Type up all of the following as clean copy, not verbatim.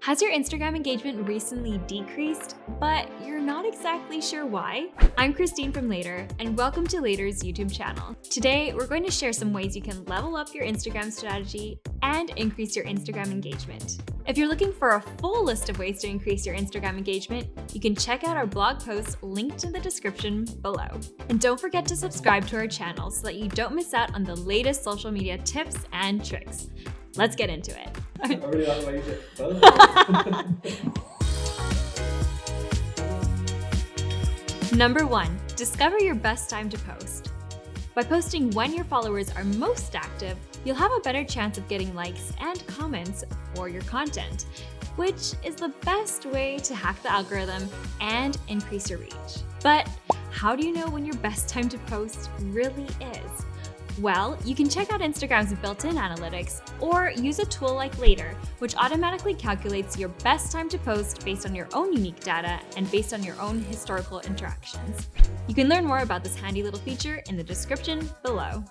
Has your Instagram engagement recently decreased, but you're not exactly sure why? I'm Christine from Later, and welcome to Later's YouTube channel. Today, we're going to share some ways you can level up your Instagram strategy and increase your Instagram engagement. If you're looking for a full list of ways to increase your Instagram engagement, you can check out our blog post linked in the description below. And don't forget to subscribe to our channel so that you don't miss out on the latest social media tips and tricks. Let's get into it. I really like the way you did both. Number 1, discover your best time to post. By posting when your followers are most active, you'll have a better chance of getting likes and comments for your content, which is the best way to hack the algorithm and increase your reach. But how do you know when your best time to post really is? Well, you can check out Instagram's built-in analytics or use a tool like Later, which automatically calculates your best time to post based on your own unique data and based on your own historical interactions. You can learn more about this handy little feature in the description below.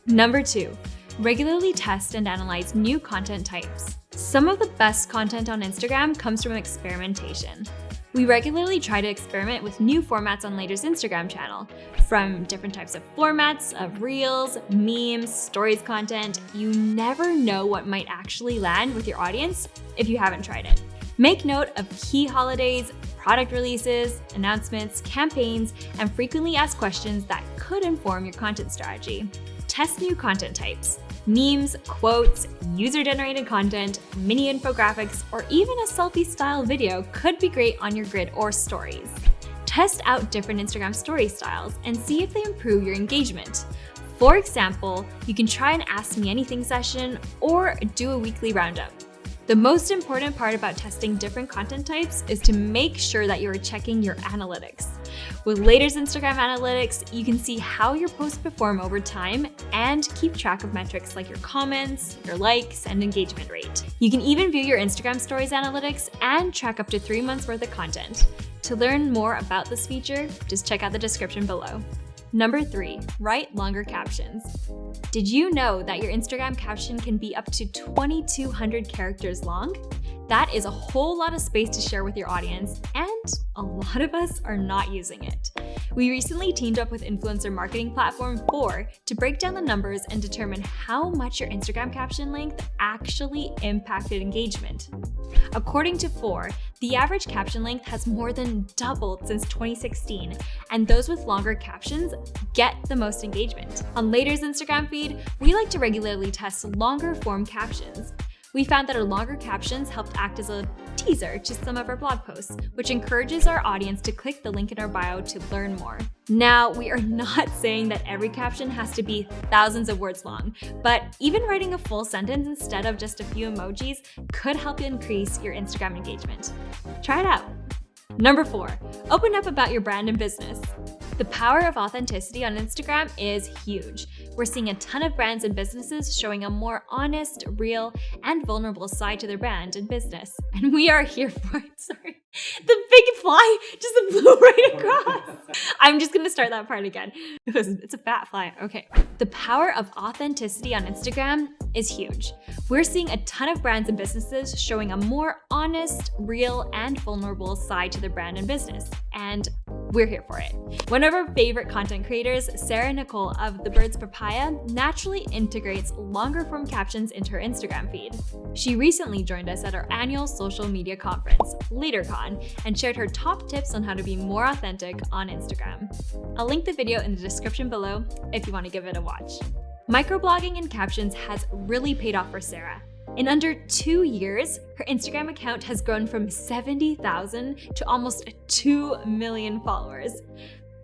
Number 2, regularly test and analyze new content types. Some of the best content on Instagram comes from experimentation. We regularly try to experiment with new formats on Later's Instagram channel, from different types of formats of reels, memes, stories content. You never know what might actually land with your audience if you haven't tried it. Make note of key holidays, product releases, announcements, campaigns, and frequently asked questions that could inform your content strategy. Test new content types. Memes, quotes, user-generated content, mini infographics, or even a selfie-style video could be great on your grid or stories. Test out different Instagram story styles and see if they improve your engagement. For example, you can try an Ask Me Anything session or do a weekly roundup. The most important part about testing different content types is to make sure that you are checking your analytics. With Later's Instagram analytics, you can see how your posts perform over time and keep track of metrics like your comments, your likes, and engagement rate. You can even view your Instagram Stories analytics and track up to 3 months worth of content. To learn more about this feature, just check out the description below. Number 3, write longer captions. Did you know that your Instagram caption can be up to 2,200 characters long? That is a whole lot of space to share with your audience, and a lot of us are not using it. We recently teamed up with influencer marketing platform 4 to break down the numbers and determine how much your Instagram caption length actually impacted engagement. According to 4, the average caption length has more than doubled since 2016, and those with longer captions get the most engagement. On Later's Instagram feed, we like to regularly test longer form captions. We found that our longer captions helped act as a teaser to some of our blog posts, which encourages our audience to click the link in our bio to learn more. Now, we are not saying that every caption has to be thousands of words long, but even writing a full sentence instead of just a few emojis could help you increase your Instagram engagement. Try it out. Number 4, open up about your brand and business. The power of authenticity on Instagram is huge. We're seeing a ton of brands and businesses showing a more honest, real, and vulnerable side to their brand and business. And we are here for it. Sorry. The big fly just flew right across. I'm just gonna start that part again. It's a fat fly. Okay. The power of authenticity on Instagram is huge. We're seeing a ton of brands and businesses showing a more honest, real, and vulnerable side to their brand and business. And we're here for it. One of our favorite content creators, Sarah Nicole of The Bird's Papaya, naturally integrates longer form captions into her Instagram feed. She recently joined us at our annual social media conference, LaterCon, and shared her top tips on how to be more authentic on Instagram. I'll link the video in the description below if you want to give it a watch. Microblogging in captions has really paid off for Sarah. In under 2 years, her Instagram account has grown from 70,000 to almost 2 million followers.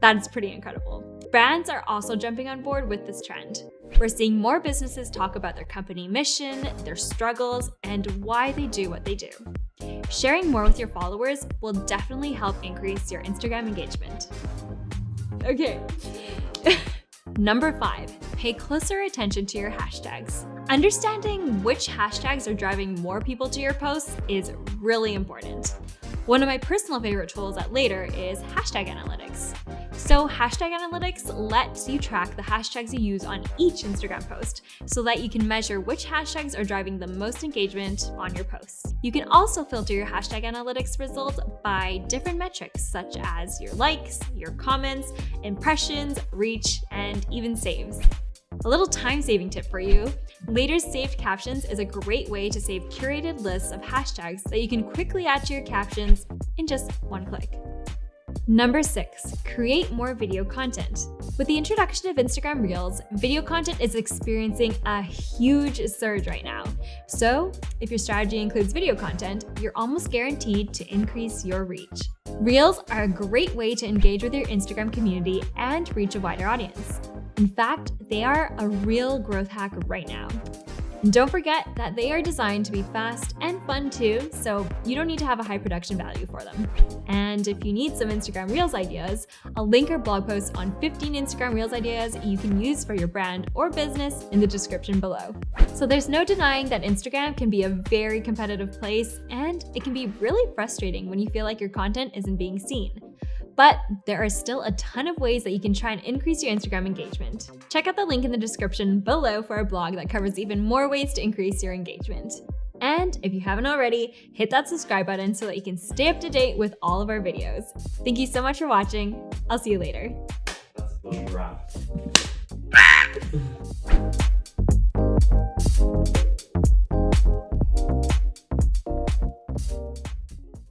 That's pretty incredible. Brands are also jumping on board with this trend. We're seeing more businesses talk about their company mission, their struggles, and why they do what they do. Sharing more with your followers will definitely help increase your Instagram engagement. Okay. Number 5, pay closer attention to your hashtags. Understanding which hashtags are driving more people to your posts is really important. One of my personal favorite tools at Later is hashtag analytics. So hashtag analytics lets you track the hashtags you use on each Instagram post so that you can measure which hashtags are driving the most engagement on your posts. You can also filter your hashtag analytics results by different metrics such as your likes, your comments, impressions, reach, and even saves. A little time-saving tip for you. Later saved captions is a great way to save curated lists of hashtags that you can quickly add to your captions in just one click. Number 6, create more video content. With the introduction of Instagram Reels, video content is experiencing a huge surge right now. So if your strategy includes video content, you're almost guaranteed to increase your reach. Reels are a great way to engage with your Instagram community and reach a wider audience. In fact, they are a real growth hack right now. And don't forget that they are designed to be fast and fun too, so you don't need to have a high production value for them. And if you need some Instagram Reels ideas, I'll link our blog post on 15 Instagram Reels ideas you can use for your brand or business in the description below. So there's no denying that Instagram can be a very competitive place, and it can be really frustrating when you feel like your content isn't being seen. But there are still a ton of ways that you can try and increase your Instagram engagement. Check out the link in the description below for our blog that covers even more ways to increase your engagement. And if you haven't already, hit that subscribe button so that you can stay up to date with all of our videos. Thank you so much for watching. I'll see you later. That's a wrap.